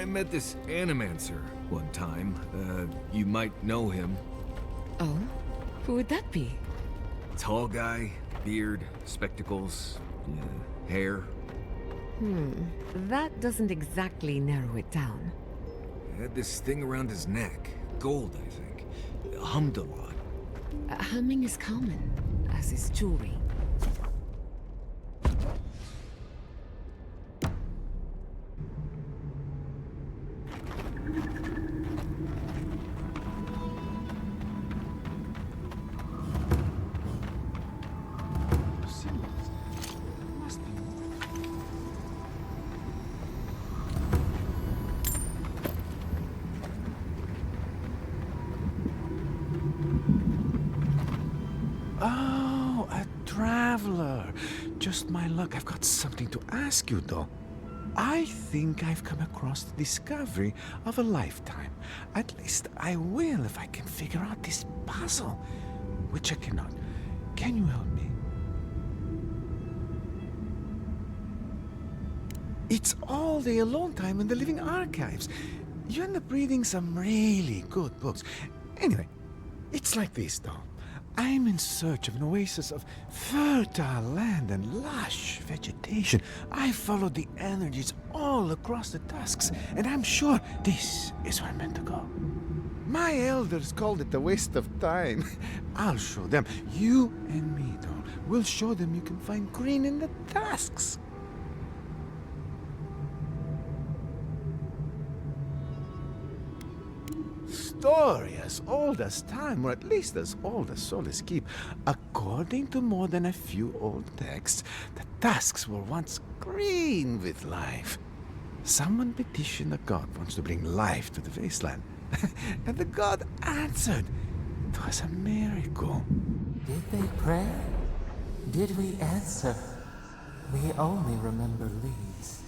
I met this animancer one time. You might know him. Oh? Who would that be? Tall guy, beard, spectacles, hair. That doesn't exactly narrow it down. Had this thing around his neck. Gold, I think. Hummed a lot. Humming is common, as is jewelry. Oh, a traveler. Just my luck. I've got something to ask you, though. I think I've come across the discovery of a lifetime. At least I will if I can figure out this puzzle, which I cannot. Can you help me? It's all the alone time in the living archives. You end up reading some really good books. Anyway, it's like this, though. I'm in search of an oasis of fertile land and lush vegetation. I followed the energies all across the tusks, and I'm sure this is where I'm meant to go. My elders called it a waste of time. I'll show them. You and me, though. We'll show them you can find green in the tusks. Story as old as time, or at least as old as souls keep. According to more than a few old texts, the tusks were once green with life. Someone petitioned a god once to bring life to the wasteland, and the god answered. It was a miracle. Did they pray? Did we answer? We only remember leaves.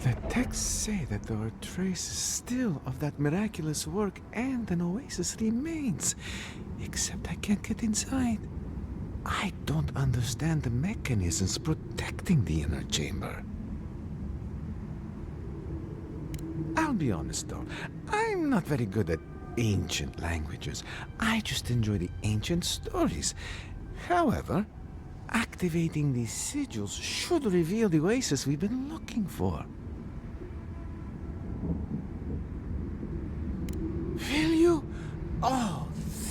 The texts say that there are traces still of that miraculous work and an oasis remains. Except I can't get inside. I don't understand the mechanisms protecting the inner chamber. I'll be honest though, I'm not very good at ancient languages. I just enjoy the ancient stories. However, activating these sigils should reveal the oasis we've been looking for. Will you? Oh,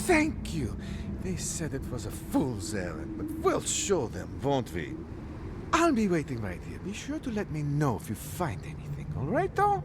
thank you. They said it was a fool's errand, but we'll show them, won't we? I'll be waiting right here. Be sure to let me know if you find anything, all right, though?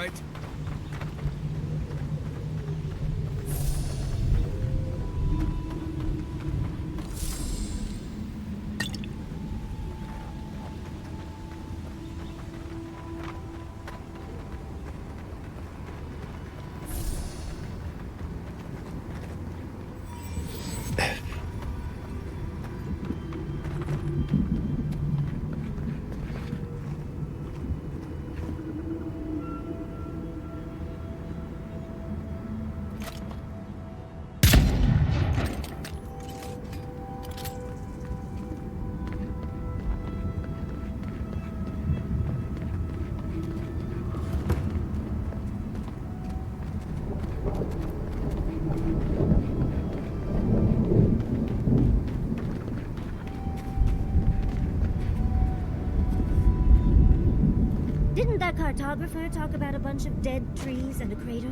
right? Didn't that cartographer talk about a bunch of dead trees and a crater?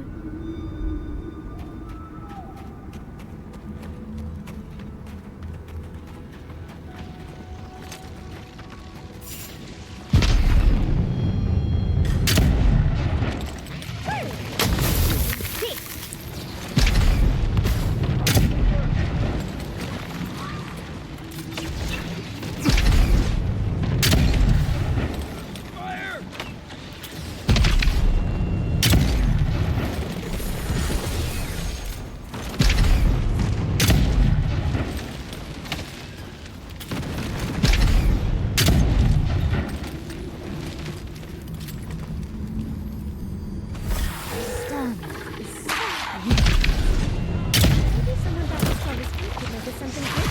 Maybe someone got this on his feet could make it something good.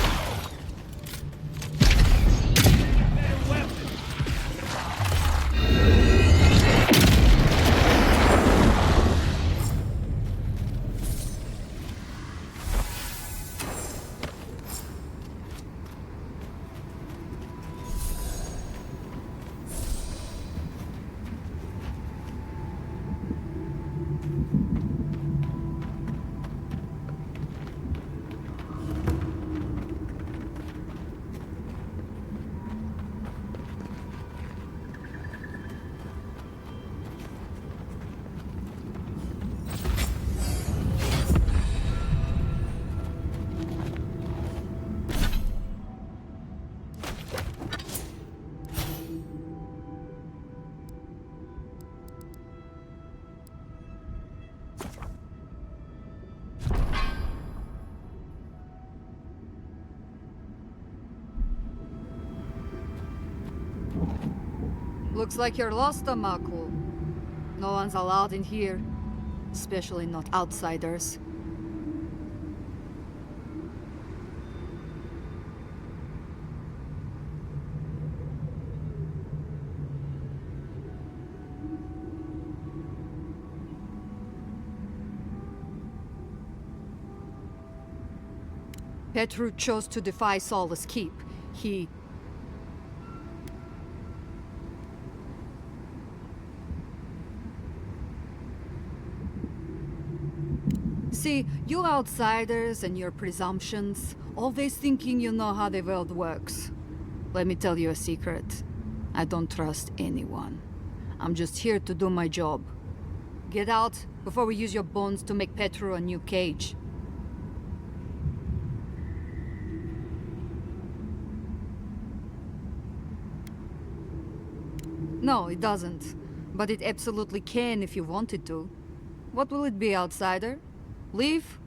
Looks like you're lost, Amaku. No one's allowed in here. Especially not outsiders. Petru chose to defy Solace Keep. He... See, you outsiders and your presumptions, always thinking you know how the world works. Let me tell you a secret. I don't trust anyone. I'm just here to do my job. Get out before we use your bones to make Petru a new cage. No, it doesn't. But it absolutely can if you wanted to. What will it be, outsider? Leave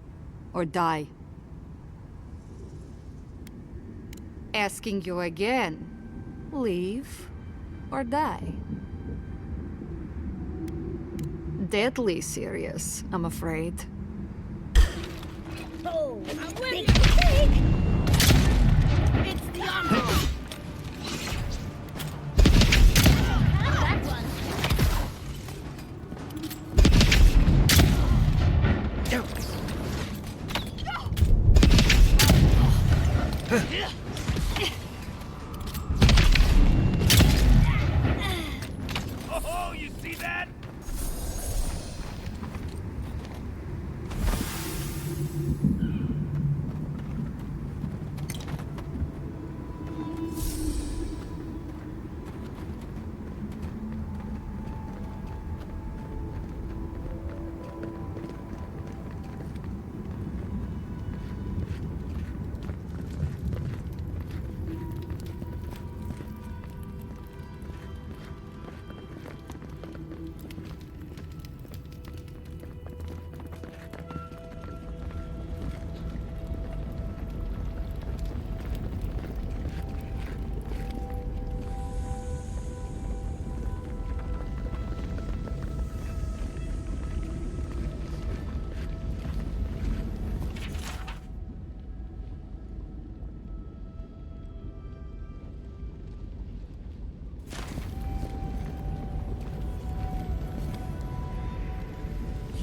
or die? Asking you again. Leave or die? Deadly serious, I'm afraid. Oh, I'm ready to take! It's the envoy! That one! Oh, you see that?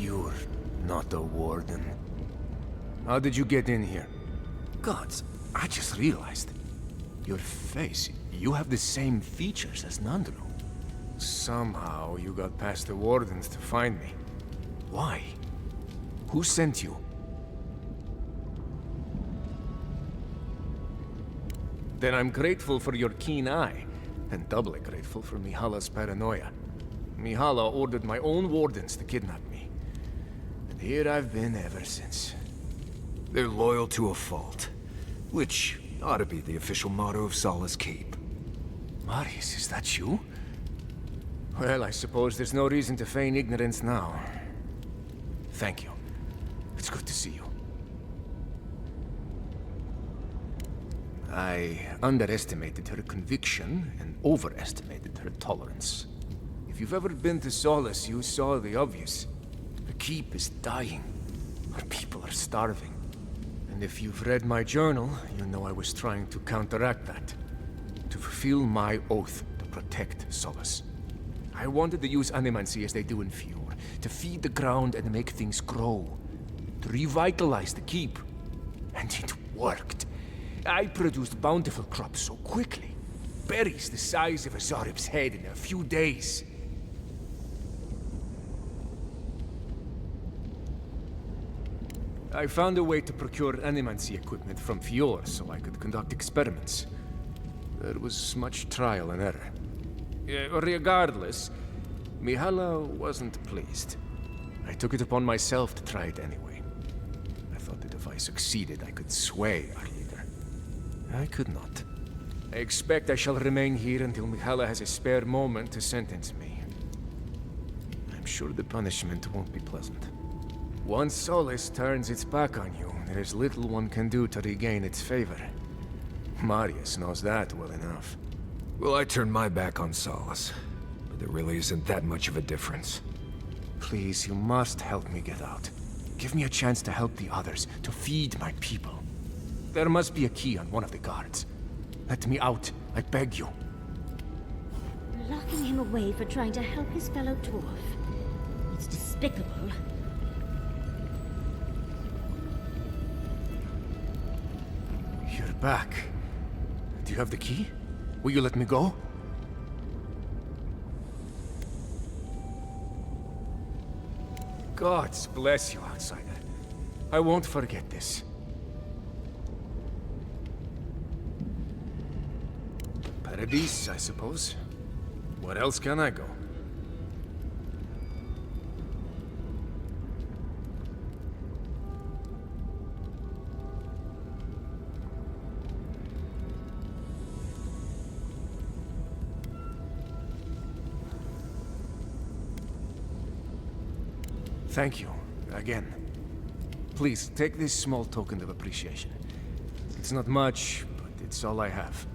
You're not a warden. How did you get in here? Gods, I just realized. Your face, you have the same features as Nandru. Somehow you got past the wardens to find me. Why? Who sent you? Then I'm grateful for your keen eye, and doubly grateful for Mihala's paranoia. Mihala ordered my own wardens to kidnap me. And here I've been ever since. They're loyal to a fault, which ought to be the official motto of Solace Keep. Marius, is that you? Well, I suppose there's no reason to feign ignorance now. Thank you. It's good to see you. I underestimated her conviction and overestimated her tolerance. If you've ever been to Solace, you saw the obvious. The keep is dying. Our people are starving. And if you've read my journal, you know I was trying to counteract that. To fulfill my oath to protect Solace. I wanted to use animancy as they do in Fior, to feed the ground and make things grow. To revitalize the keep. And it worked. I produced bountiful crops so quickly. Berries the size of a Zarib's head in a few days. I found a way to procure animancy equipment from Fior so I could conduct experiments. There was much trial and error. Regardless, Mihala wasn't pleased. I took it upon myself to try it anyway. I thought that if I succeeded, I could sway our leader. I could not. I expect I shall remain here until Mihala has a spare moment to sentence me. I'm sure the punishment won't be pleasant. Once Solace turns its back on you, there's little one can do to regain its favor. Marius knows that well enough. Well, I turned my back on Solace, but there really isn't that much of a difference. Please, you must help me get out. Give me a chance to help the others, to feed my people. There must be a key on one of the guards. Let me out, I beg you. Locking him away for trying to help his fellow dwarf. It's despicable. You're back. Do you have the key? Will you let me go? Gods bless you, outsider. I won't forget this. Paradise, I suppose. Where else can I go? Thank you, again. Please, take this small token of appreciation. It's not much, but it's all I have.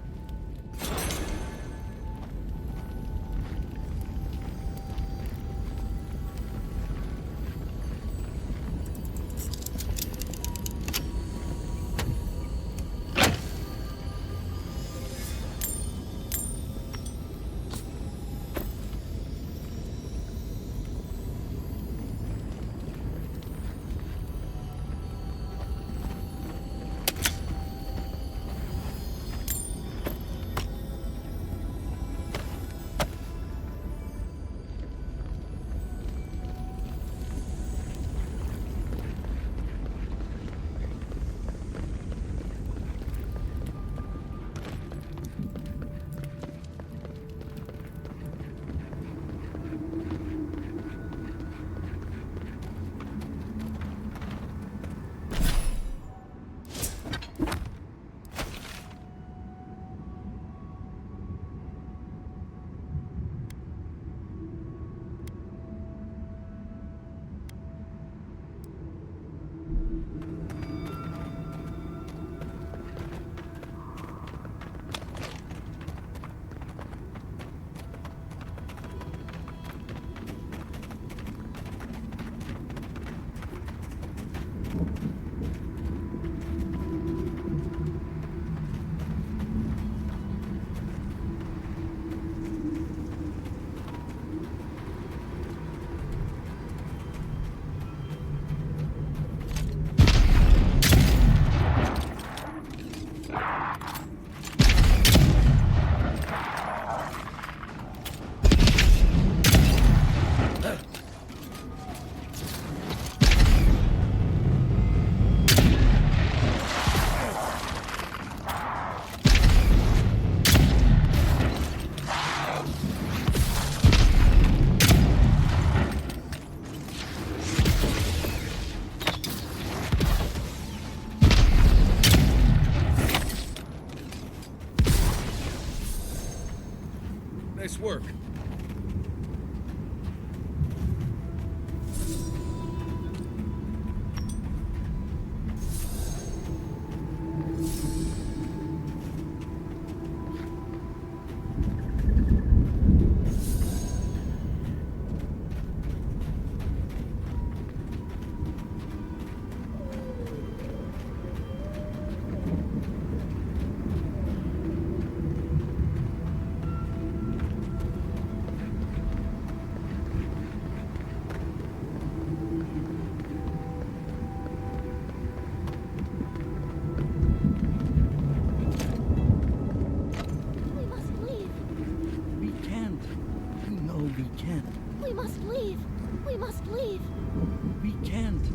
We can't.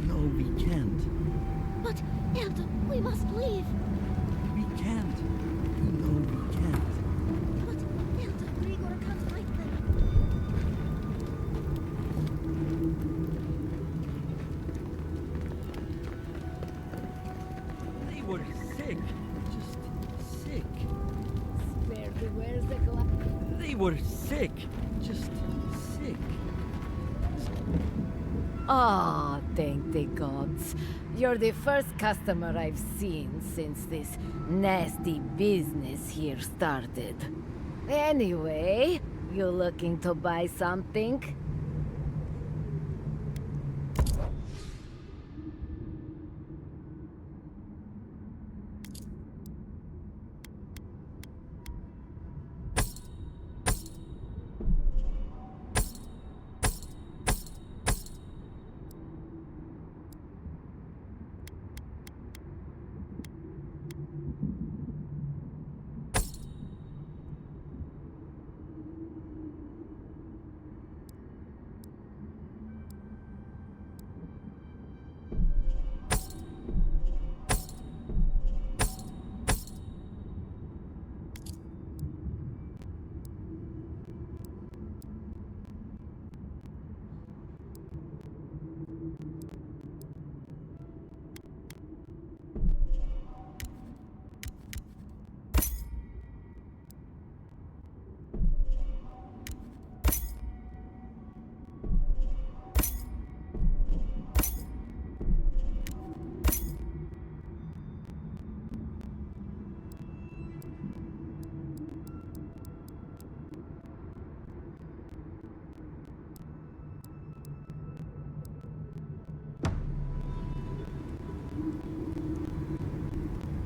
No, we can't. But, Elder, we must leave. We can't. No, we can't. But, Elder, Grigor can't fight them. They were sick. Just sick. Spare the wears the glass. They were sick. Just sick. Ah, thank the gods. You're the first customer I've seen since this nasty business here started. Anyway, you looking to buy something?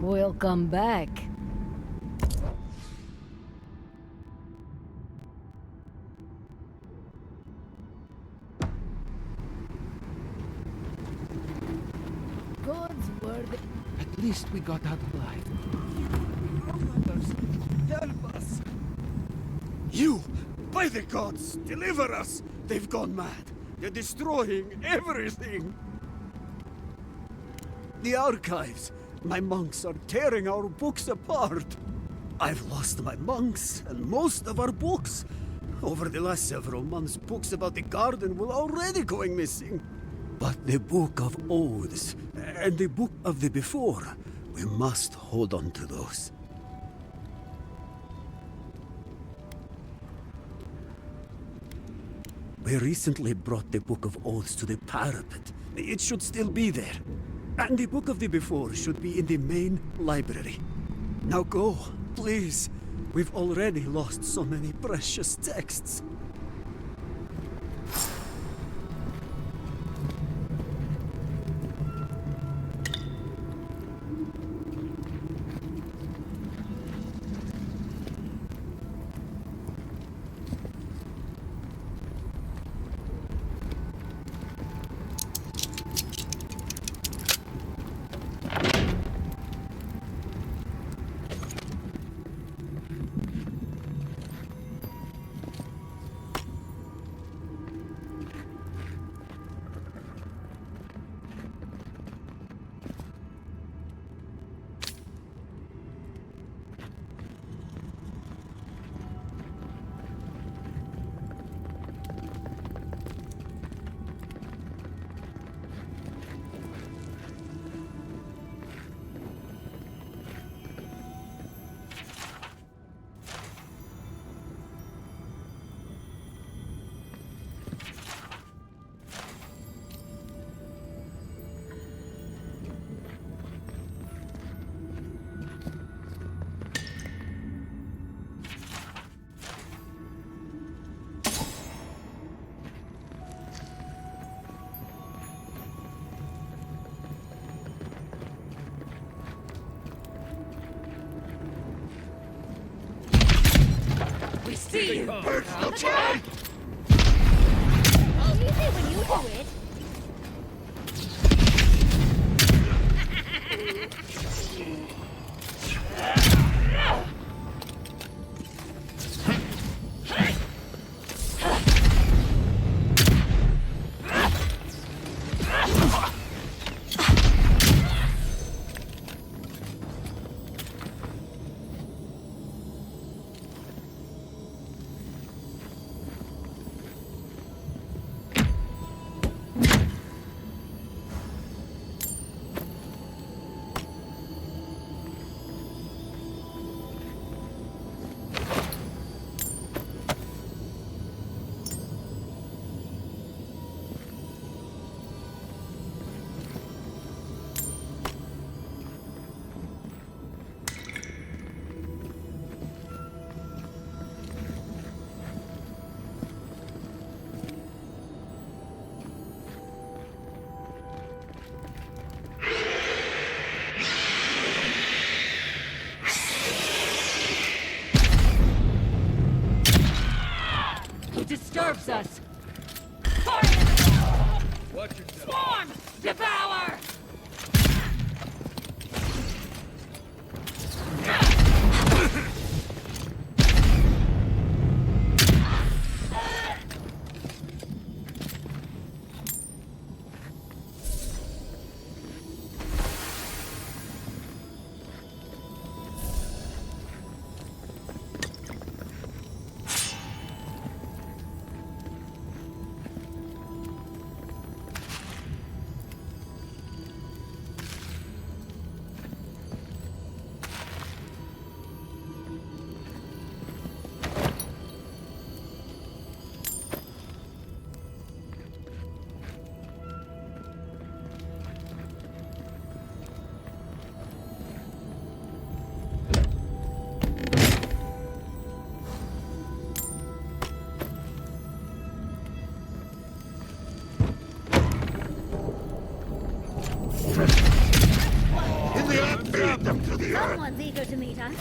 Welcome back. God's word. At least we got out alive. Help us! You! By the gods! Deliver us! They've gone mad! They're destroying everything! The archives! My monks are tearing our books apart! I've lost my monks and most of our books! Over the last several months, books about the garden were already going missing. But the Book of Oaths and the Book of the Before, we must hold on to those. We recently brought the Book of Oaths to the parapet. It should still be there. And the Book of the Before should be in the main library. Now go, please. We've already lost so many precious texts. See you! Oh, easy when you do it. Someone's eager to meet us.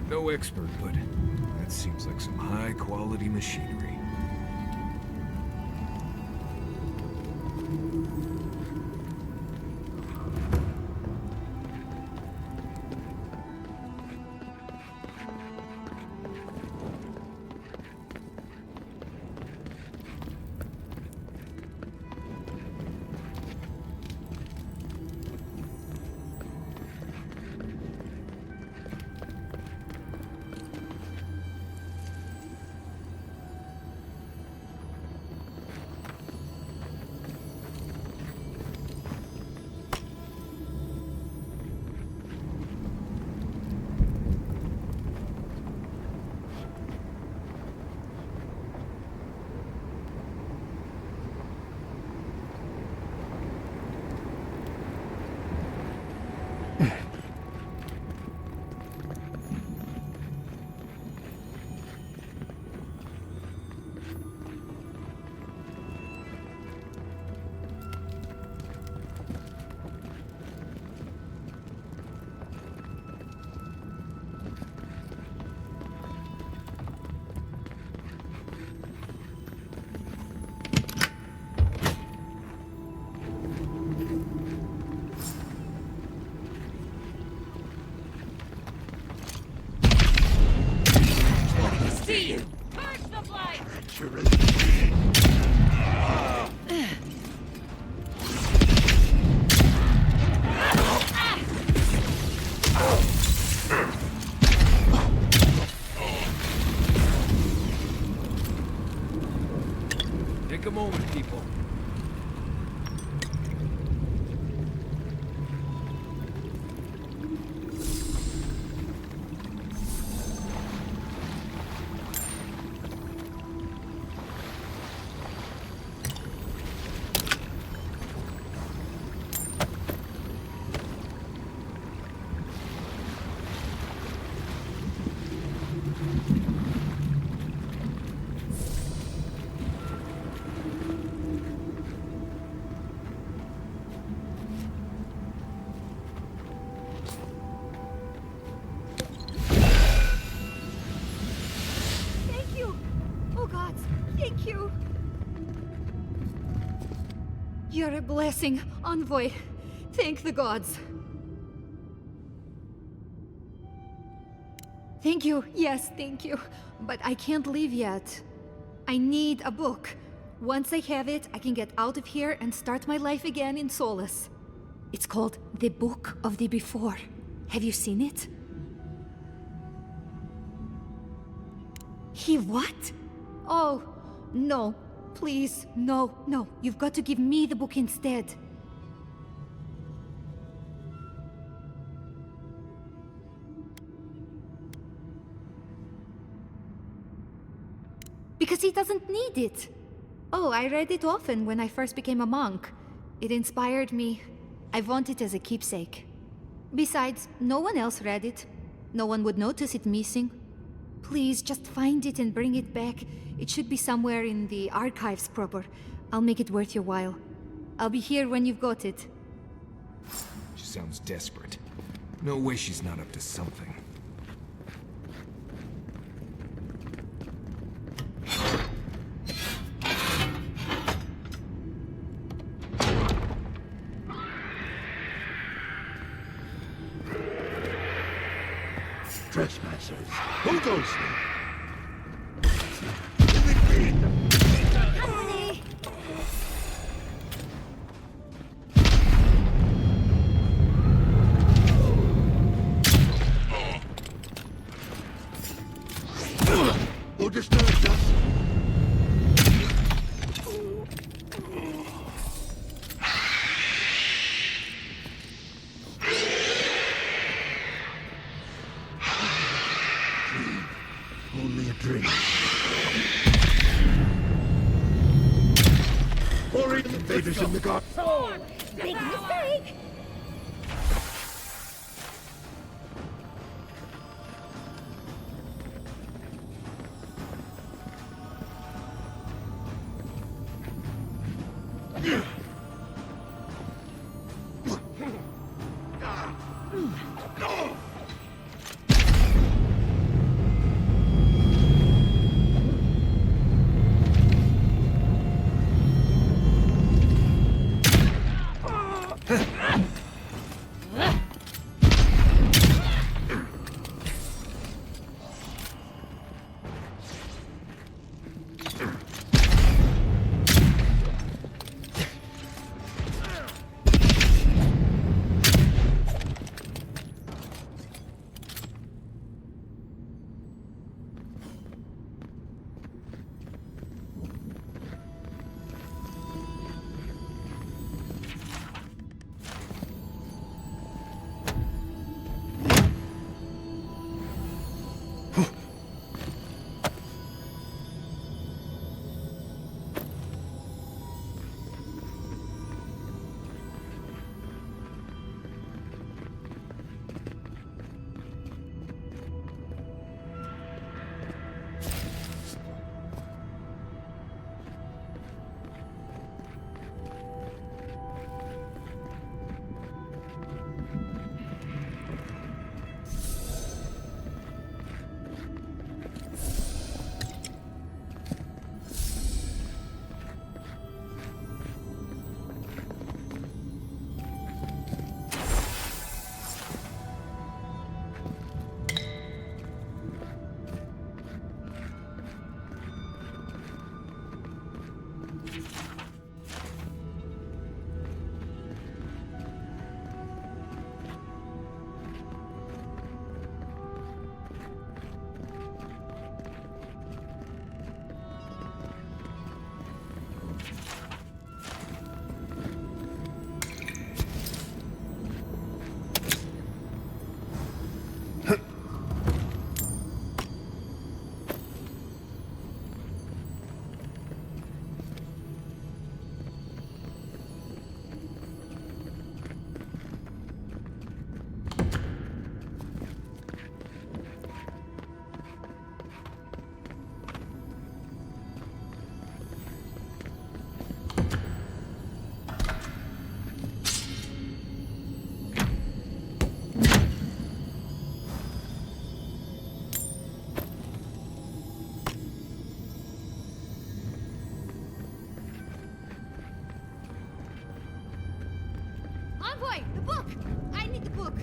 No expert, but that seems like some high-quality machinery. See you! Purge the blight! Take a moment, people. Thank you! Oh gods, thank you! You're a blessing, envoy. Thank the gods. Thank you, yes, thank you. But I can't leave yet. I need a book. Once I have it, I can get out of here and start my life again in Solace. It's called The Book of the Before. Have you seen it? He what? Oh, no. Please, no, no. You've got to give me the book instead. Because he doesn't need it. Oh, I read it often when I first became a monk. It inspired me. I want it as a keepsake. Besides, no one else read it. No one would notice it missing. Please, just find it and bring it back. It should be somewhere in the archives proper. I'll make it worth your while. I'll be here when you've got it. She sounds desperate. No way she's not up to something. Trespassers, who goes there? Who disturbs us? Only a dream. Or even invaders in the garden. Big mistake! Envoy, the book! I need the book.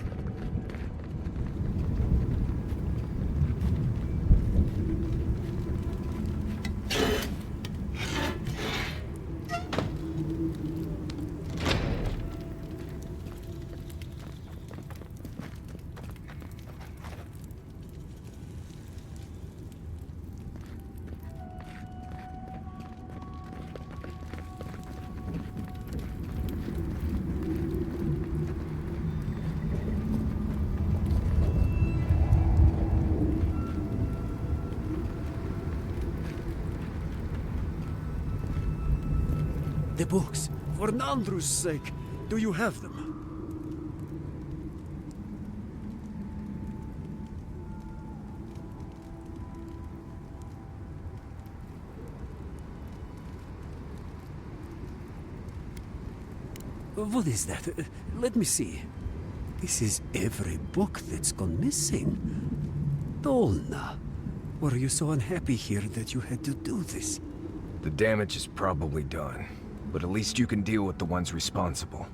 The books. For Nandru's sake. Do you have them? What is that? Let me see. This is every book that's gone missing. Dolna, were you so unhappy here that you had to do this? The damage is probably done, but at least you can deal with the ones responsible.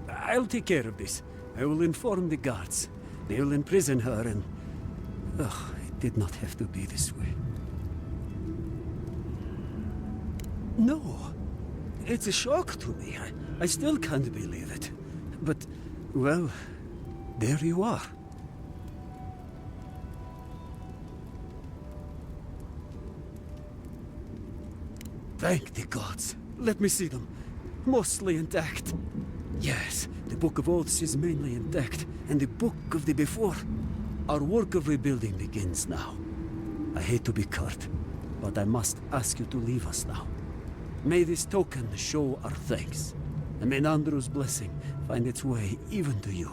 I'll take care of this. I will inform the guards. They will imprison her and... Ugh, it did not have to be this way. No. It's a shock to me. I still can't believe it. But, well, there you are. Thank the gods. Let me see them. Mostly intact. Yes, the Book of Oaths is mainly intact, and the Book of the Before. Our work of rebuilding begins now. I hate to be curt, but I must ask you to leave us now. May this token show our thanks, and may Nandru's blessing find its way even to you.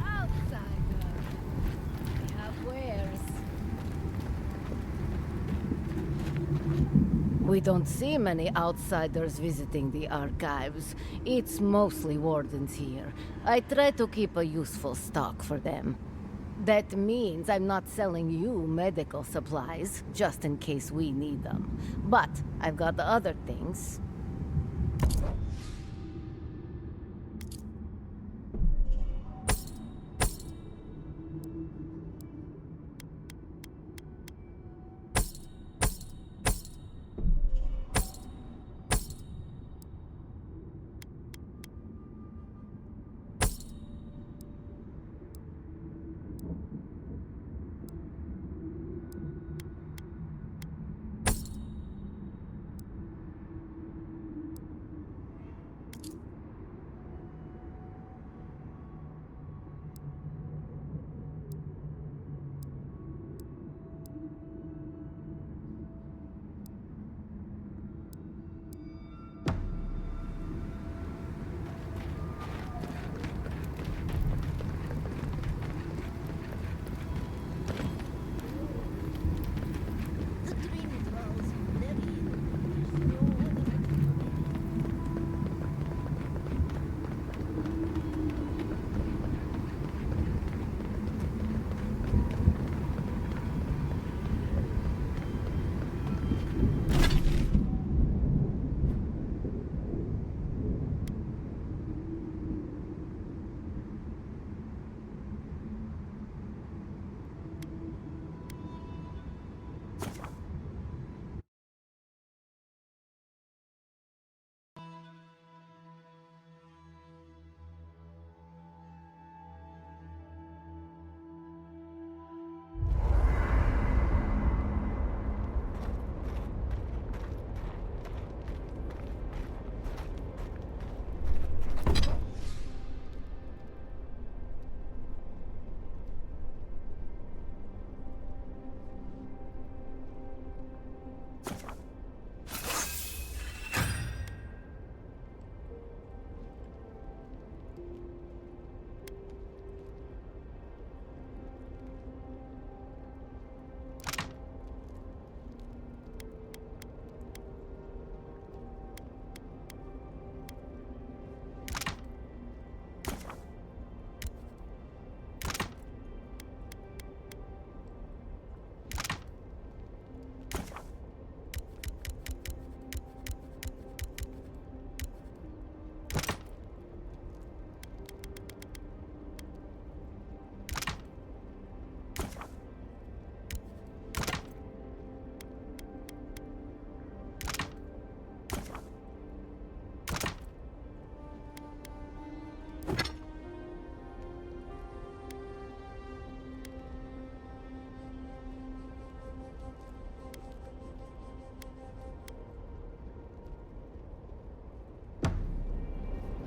Outsider. We have wares. We don't see many outsiders visiting the archives. It's mostly wardens here. I try to keep a useful stock for them. That means I'm not selling you medical supplies, just in case we need them. But I've got other things.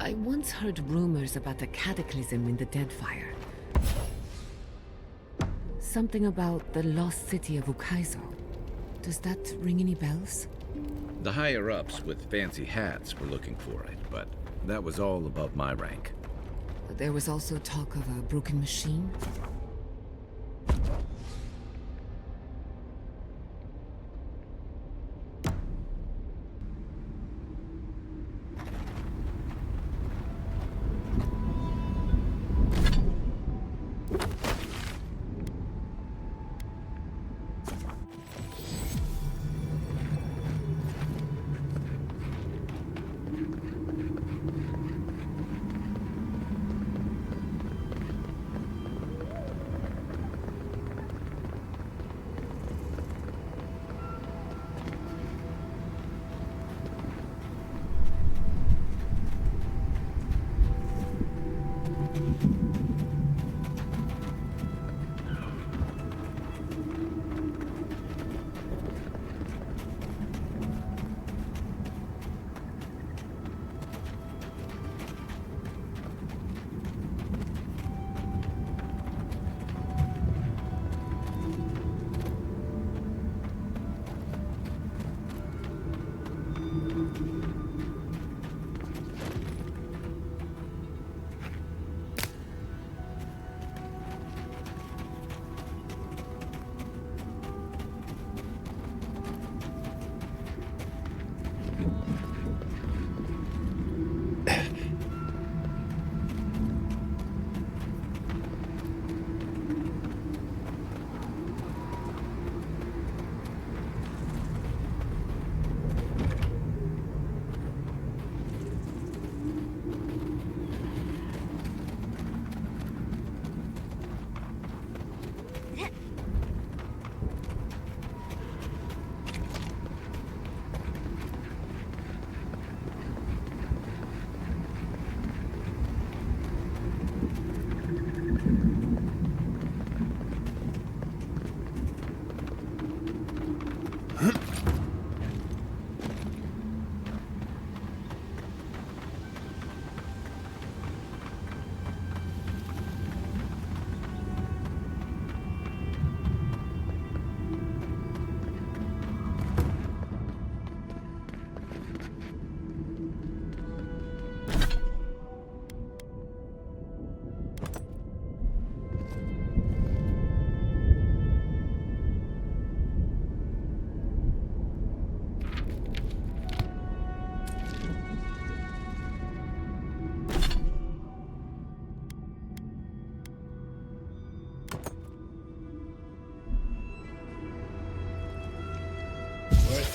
I once heard rumors about a cataclysm in the Deadfire. Something about the lost city of Ukaizo. Does that ring any bells? The higher-ups with fancy hats were looking for it, but that was all above my rank. There was also talk of a broken machine.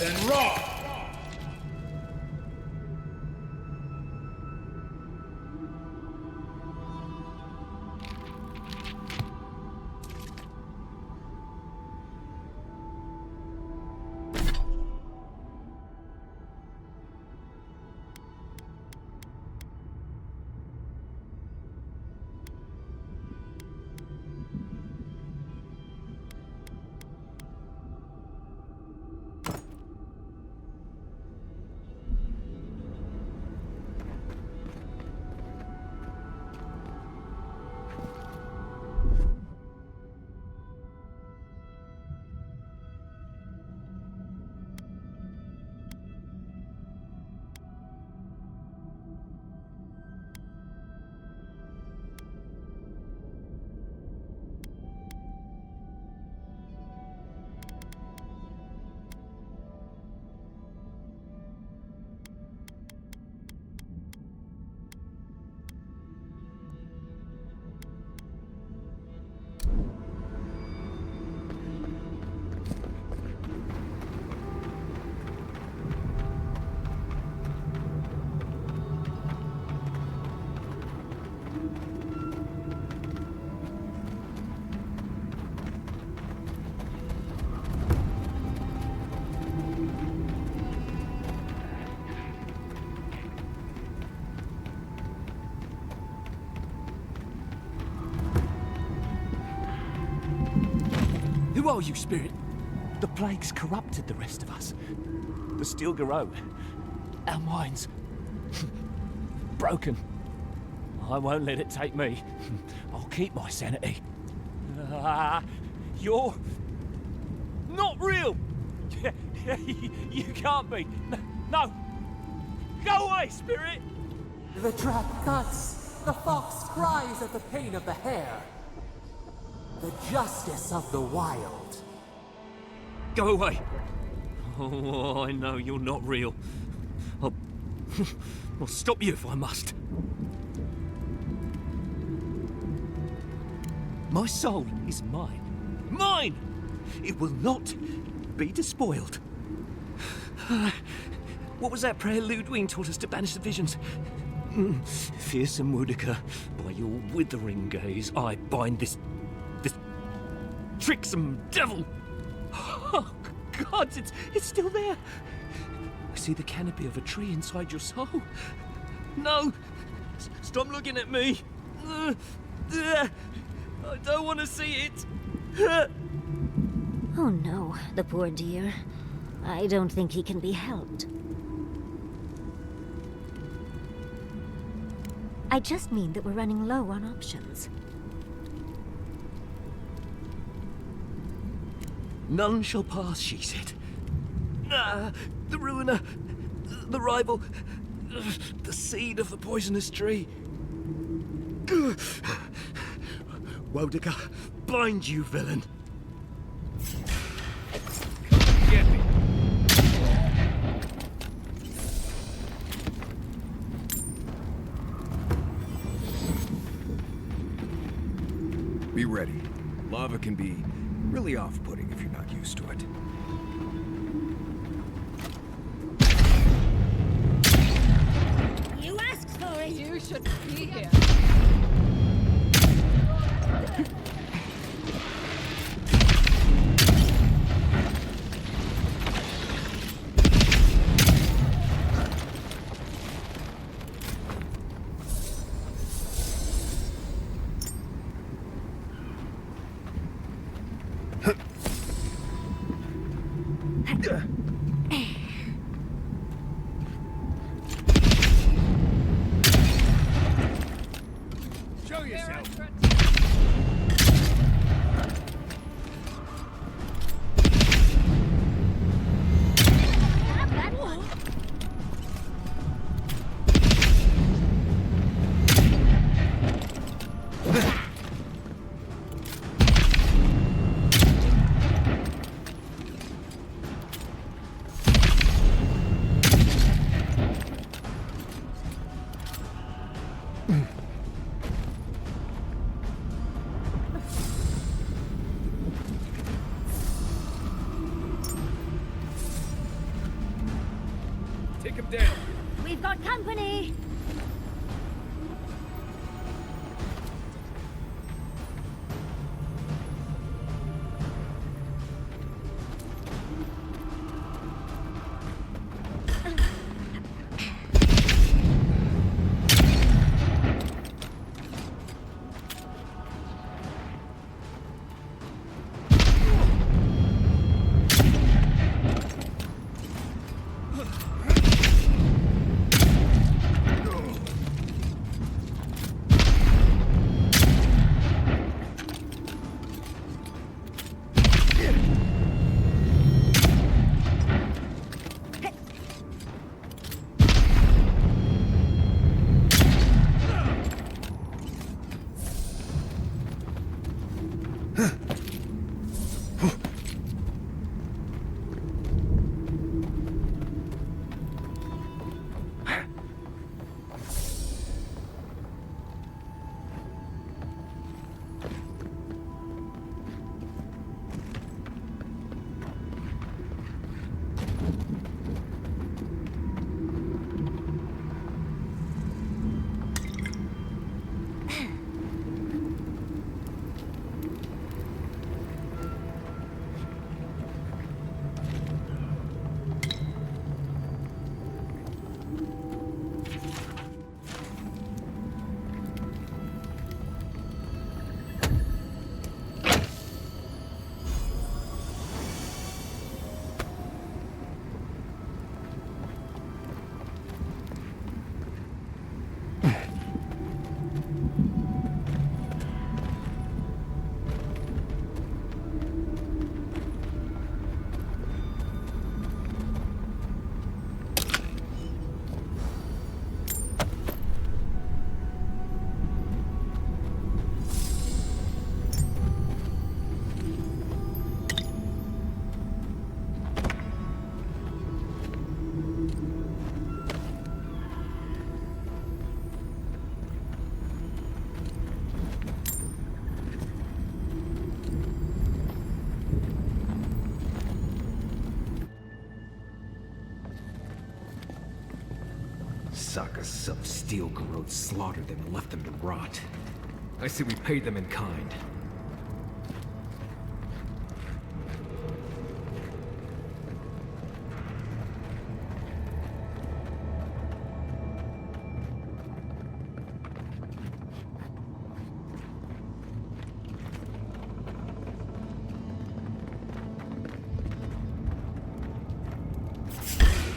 Then raw! Who are you, Spirit? The plague's corrupted the rest of us. The Steel Garou. Our minds. broken. I won't let it take me. I'll keep my sanity. You're not real. You can't be. No. Go away, spirit. The trap cuts. The fox cries at the pain of the hare. The justice of the wild. Go away. Oh, I know you're not real. I'll stop you if I must. My soul is mine. Mine! It will not be despoiled. What was that prayer Ludwig taught us to banish the visions? Fearsome Woodica, by your withering gaze, I bind this tricksome devil. Oh, God, it's still there. I see the canopy of a tree inside your soul. No! Stop looking at me! I don't want to see it! Oh no, the poor dear. I don't think he can be helped. I just mean that we're running low on options. None shall pass, she said. The ruiner, the rival, the seed of the poisonous tree. Woedica, bind you, villain! Get me! Be ready. Lava can be really off-putting if you're not used to it. You asked for it! You should be here. Show yourself! Take him down. We've got company! Arsakas some steel garrote slaughtered them and left them to rot. I say we pay them in kind.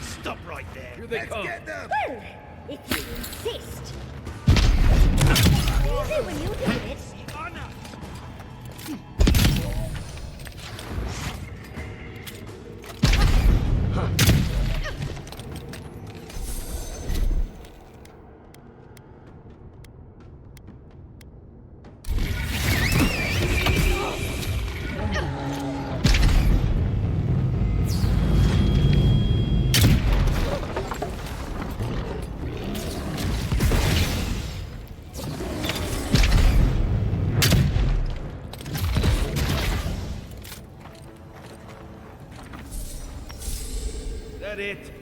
Stop right there. Here they come. Get them. Well, if you insist. Easy when you do it. That it?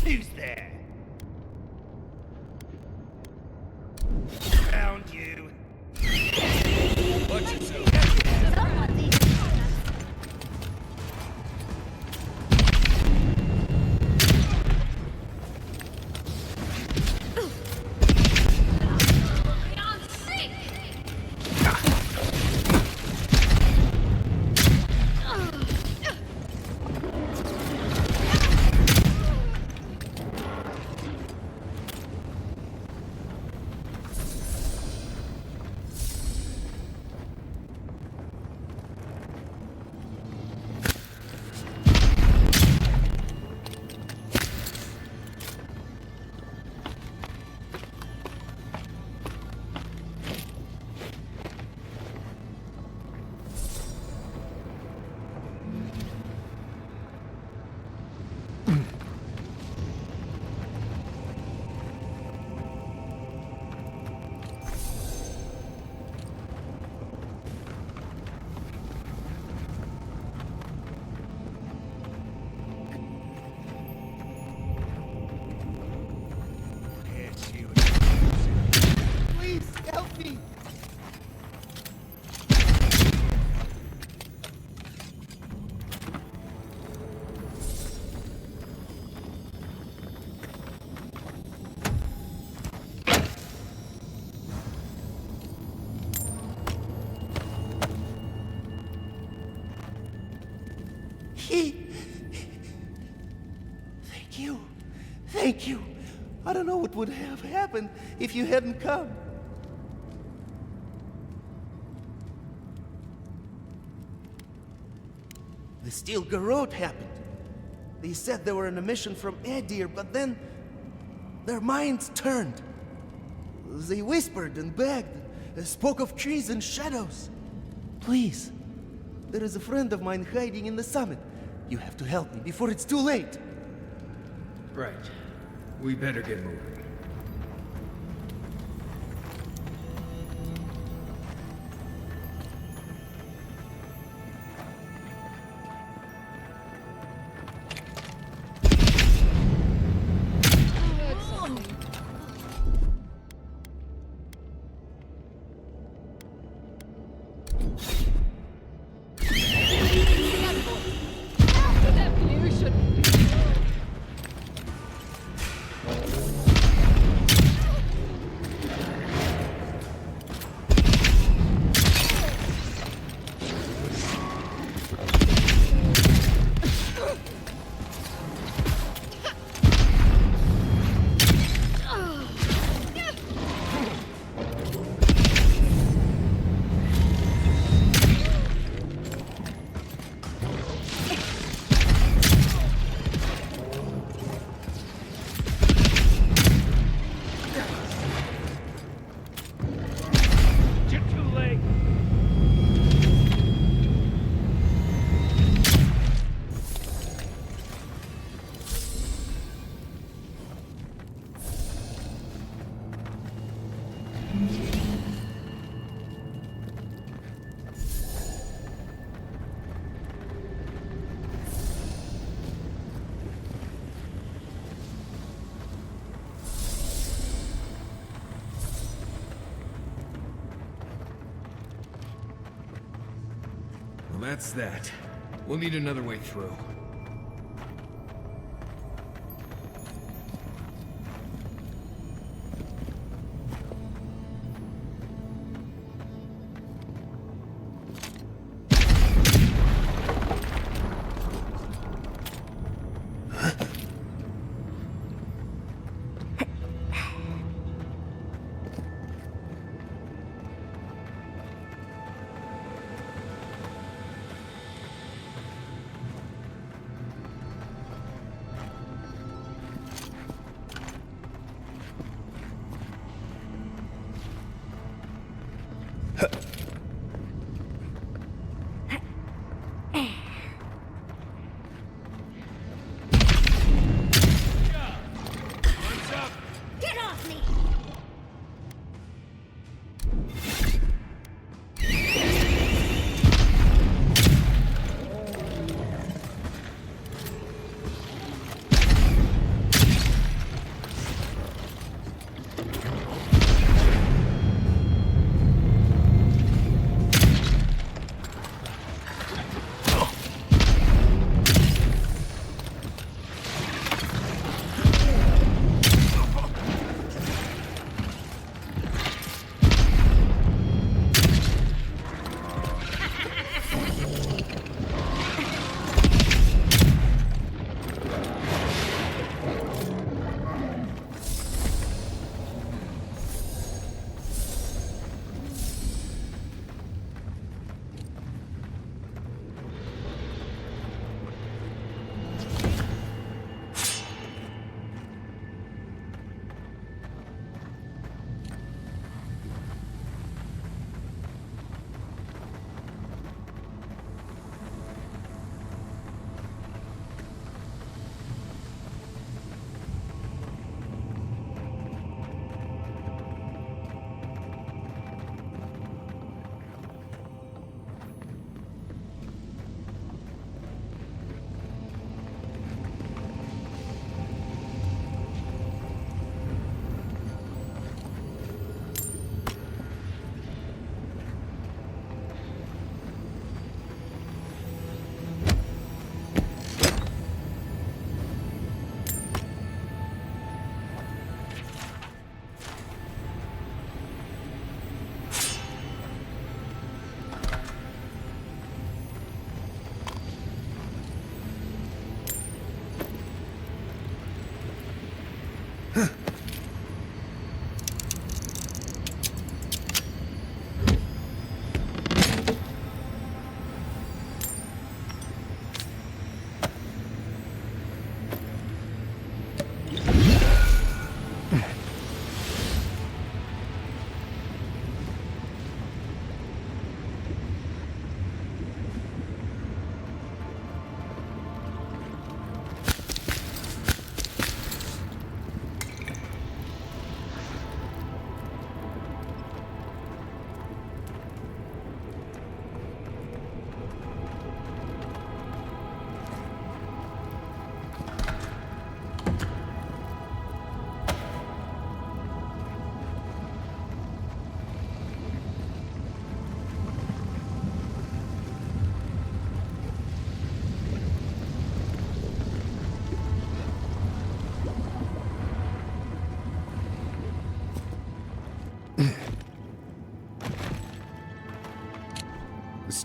Who's there? Found you. Watch yourself. Thank you. Thank you. I don't know what would have happened if you hadn't come. The Steel Garrote happened. They said they were on a mission from Aedyr, but then their minds turned. They whispered and begged, spoke of trees and shadows. Please, there is a friend of mine hiding in the summit. You have to help me before it's too late. Right. We better get moving. Well, that's that. We'll need another way through.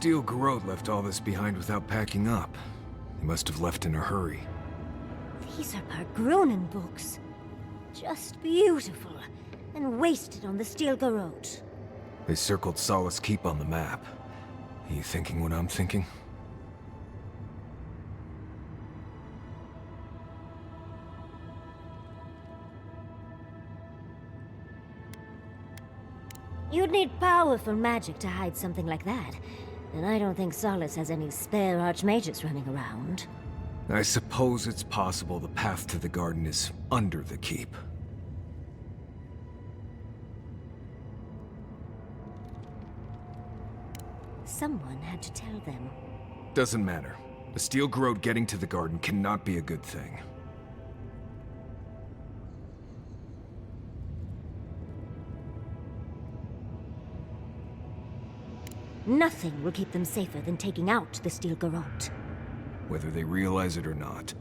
Steel Garrote left all this behind without packing up. He must have left in a hurry. These are Pargronen books. Just beautiful, and wasted on the Steel Garrote. They circled Solace Keep on the map. Are you thinking what I'm thinking? You'd need powerful magic to hide something like that. And I don't think Solace has any spare archmages running around. I suppose it's possible the path to the garden is under the keep. Someone had to tell them. Doesn't matter. The Steel Garrote getting to the garden cannot be a good thing. Nothing will keep them safer than taking out the Steel Garrote. Whether they realize it or not.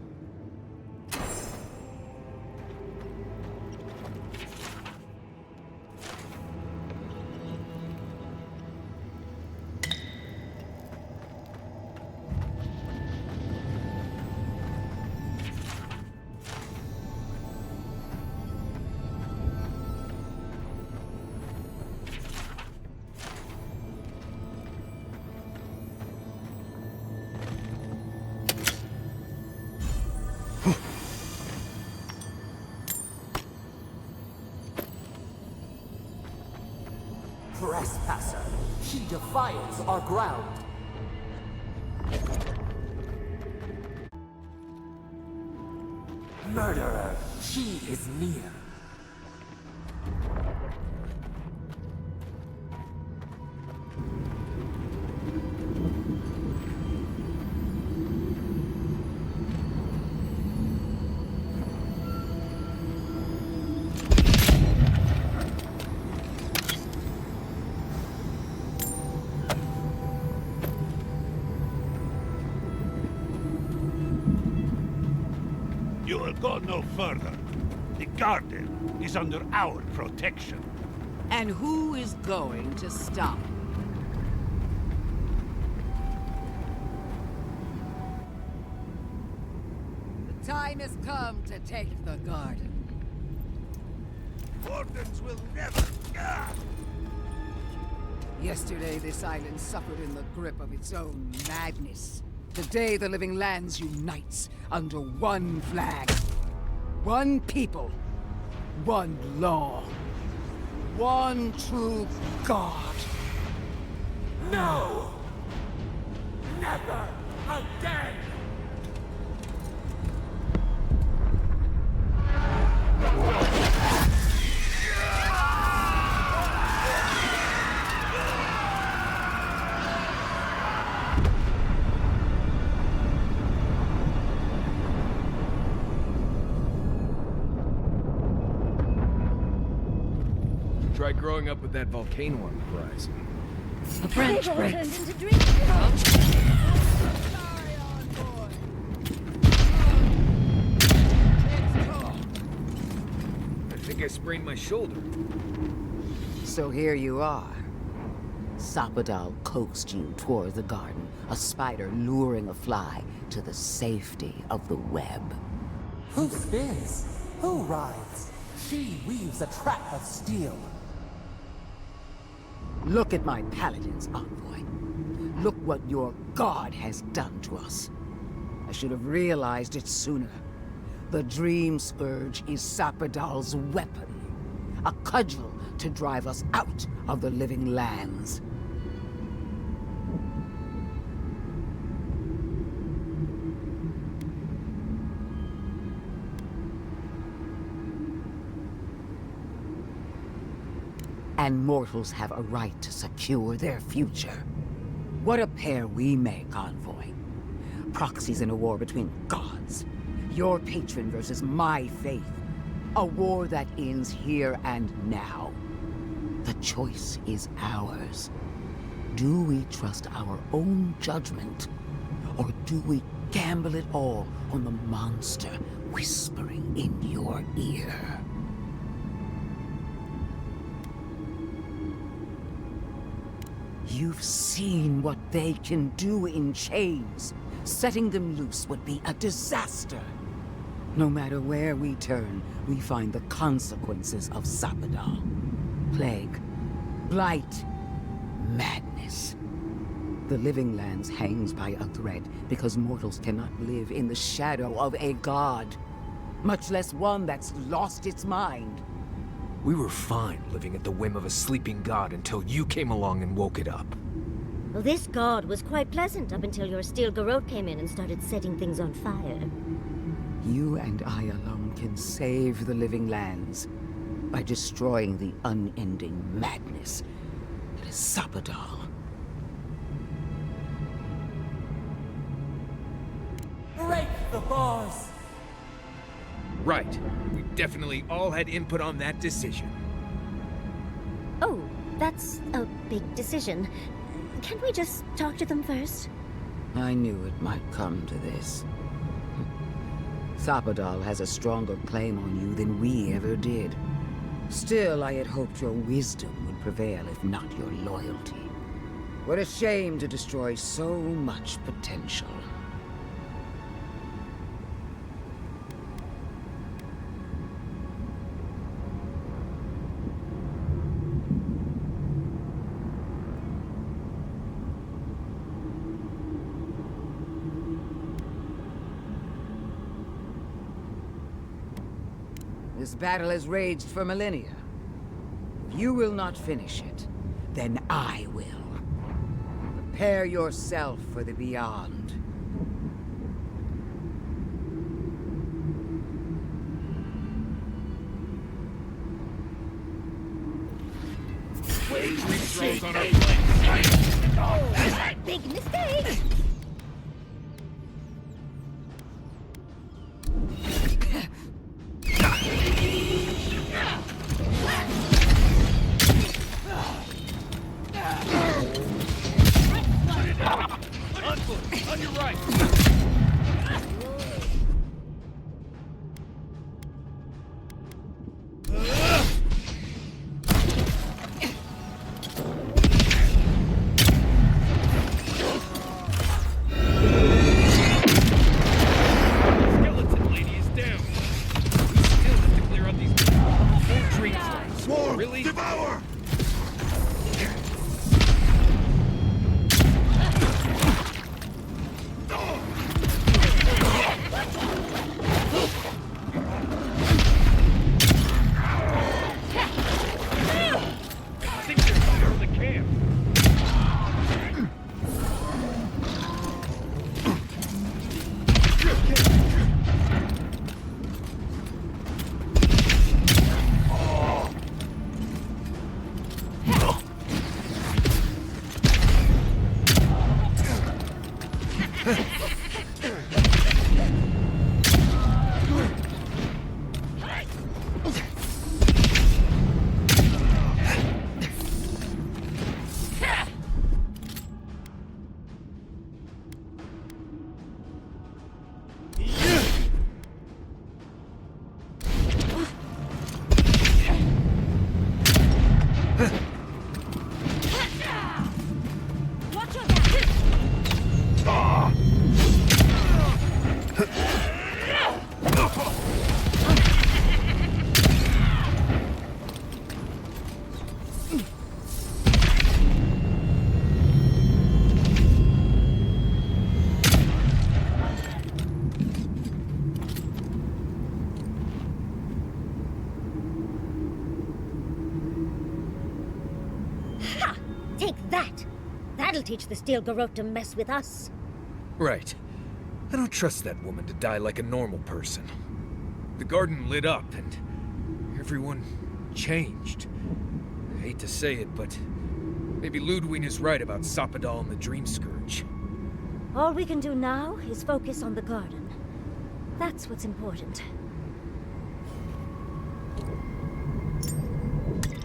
Trespasser, she defiles our ground. Murderer, she is near. You will go no further. The garden is under our protection. And who is going to stop? The time has come to take the garden. Wardens will never... Yesterday, this island suffered in the grip of its own madness. Today, the living lands unites under one flag. One people. One law. One true God. No! Never again! Try growing up with that volcano on the horizon. A branch breaks. I think I sprained my shoulder. So here you are. Sapadal coaxed you toward the garden, a spider luring a fly to the safety of the web. Who spins? Who rides? She weaves a trap of steel. Look at my paladins, envoy. Look what your god has done to us. I should have realized it sooner. The Dream Scourge is Sapadal's weapon. A cudgel to drive us out of the living lands. And mortals have a right to secure their future. What a pair we make, envoy. Proxies in a war between gods. Your patron versus my faith. A war that ends here and now. The choice is ours. Do we trust our own judgment? Or do we gamble it all on the monster whispering in your ear? You've seen what they can do in chains. Setting them loose would be a disaster. No matter where we turn, we find the consequences of Sapadal. Plague, blight, madness. The Living Lands hangs by a thread because mortals cannot live in the shadow of a god, much less one that's lost its mind. We were fine living at the whim of a sleeping god until you came along and woke it up. Well, this god was quite pleasant up until your steel garrote came in and started setting things on fire. You and I alone can save the Living Lands by destroying the unending madness that is Sapadal. Break the bars! Right. We definitely all had input on that decision. Oh, that's a big decision. Can't we just talk to them first? I knew it might come to this. Sapadal has a stronger claim on you than we ever did. Still, I had hoped your wisdom would prevail, if not your loyalty. What a shame to destroy so much potential. This battle has raged for millennia. If you will not finish it, then I will. Prepare yourself for the beyond. Big mistake! On your right! Skeleton lady is down. We still have to clear out these tree flags. More! Really? Devour! Take that! That'll teach the steel garrote to mess with us. Right. I don't trust that woman to die like a normal person. The garden lit up, and everyone changed. I hate to say it, but maybe Ludwig is right about Sapadal and the Dream Scourge. All we can do now is focus on the garden. That's what's important.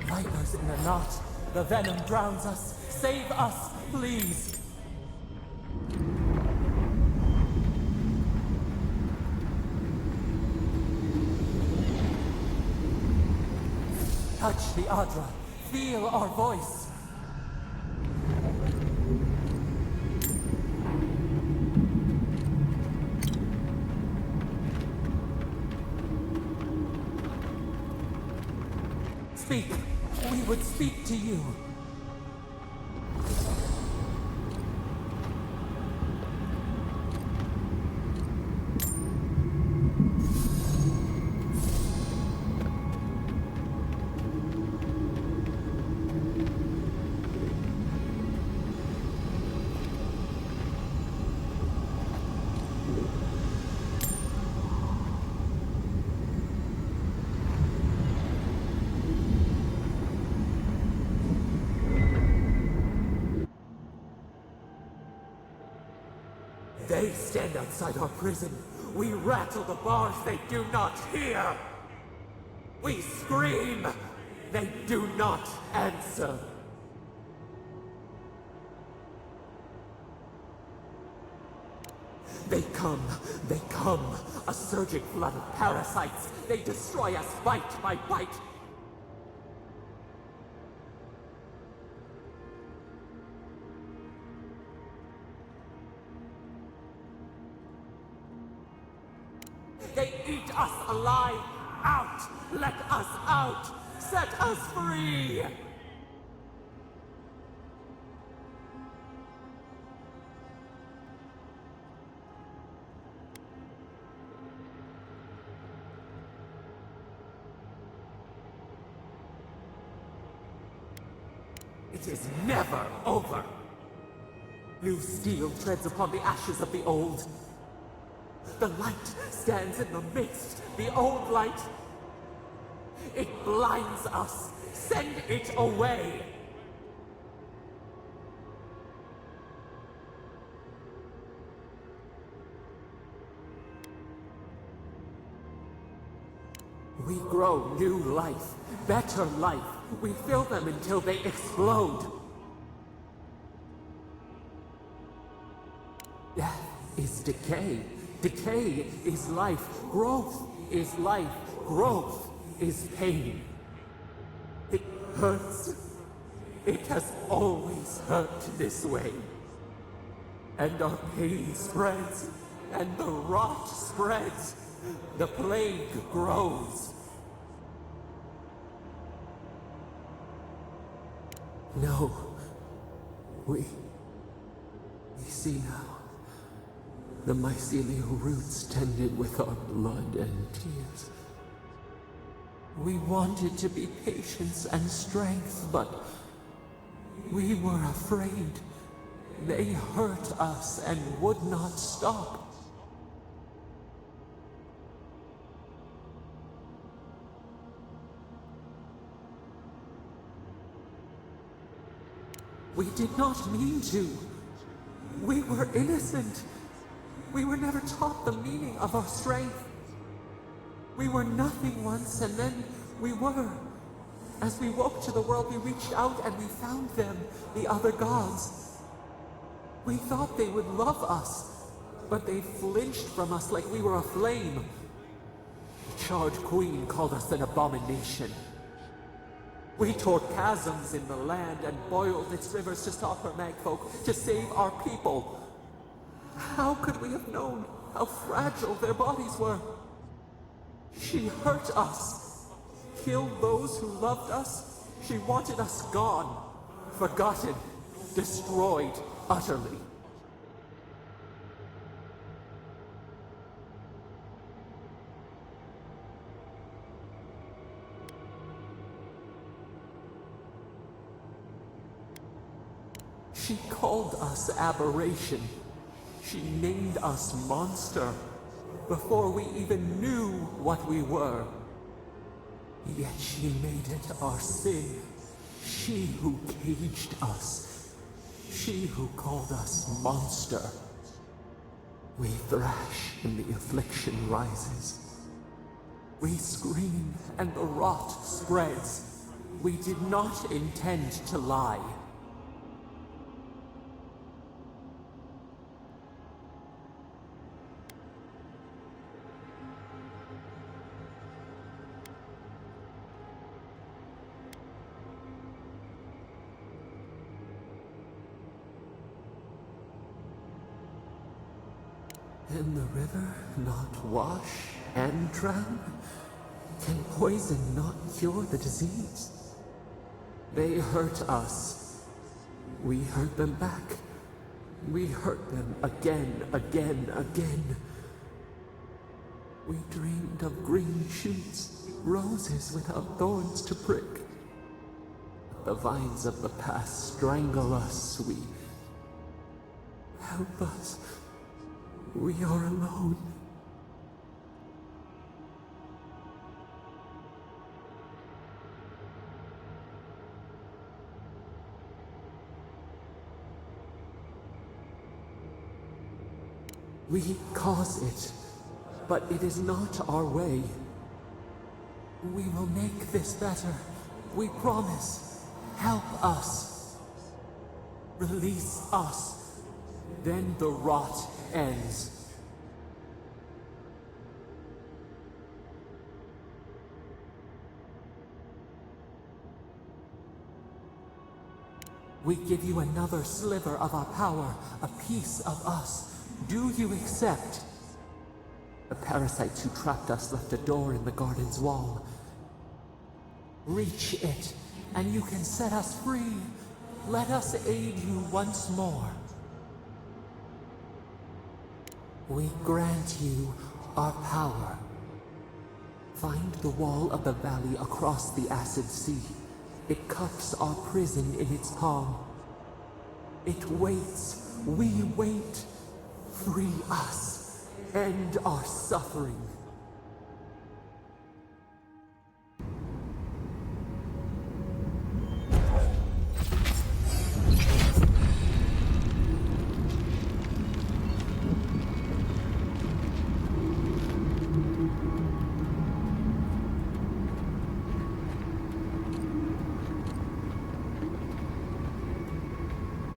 Vipers in a knot. The venom drowns us. Save us, please. Touch the Aedyr. Feel our voice. speak, we would speak to you. They stand outside our prison. We rattle the bars, they do not hear. We scream, they do not answer. They come, a surging flood of parasites. They destroy us bite by bite. They eat us alive! Out! Let us out! Set us free! It is never over! New steel treads upon the ashes of the old. The light stands in the midst, the old light. It blinds us. Send it away. We grow new life, better life. We fill them until they explode. Death is decay. Decay is life. Growth is life. Growth is pain. It hurts. It has always hurt this way. And our pain spreads, and the rot spreads. The plague grows. No. We see now. The mycelial roots tended with our blood and tears. We wanted to be patience and strength, but we were afraid. They hurt us and would not stop. We did not mean to. We were innocent. We were never taught the meaning of our strength. We were nothing once, and then we were. As we woke to the world, we reached out and we found them, the other gods. We thought they would love us, but they flinched from us like we were a flame. The Charred Queen called us an abomination. We tore chasms in the land and boiled its rivers to stop her magfolk, to save our people. How could we have known how fragile their bodies were? She hurt us, killed those who loved us. She wanted us gone, forgotten, destroyed utterly. She called us aberration. She named us monster before we even knew what we were. Yet she made it our sin. She who caged us. She who called us monster. We thrash and the affliction rises. We scream and the rot spreads. We did not intend to lie. In the river, not wash and drown? Can poison not cure the disease? They hurt us. We hurt them back. We hurt them again, again. We dreamed of green shoots, roses without thorns to prick. The vines of the past strangle us, help us. We are alone. We cause it, but it is not our way. We will make this better. We promise. Help us. Release us. Then the rot ends. We give you another sliver of our power, a piece of us. Do you accept? The parasites who trapped us left a door in the garden's wall. Reach it, and you can set us free. Let us aid you once more. We grant you our power. Find the wall of the valley across the acid sea. It cups our prison in its palm. It waits. We wait. Free us. End our suffering.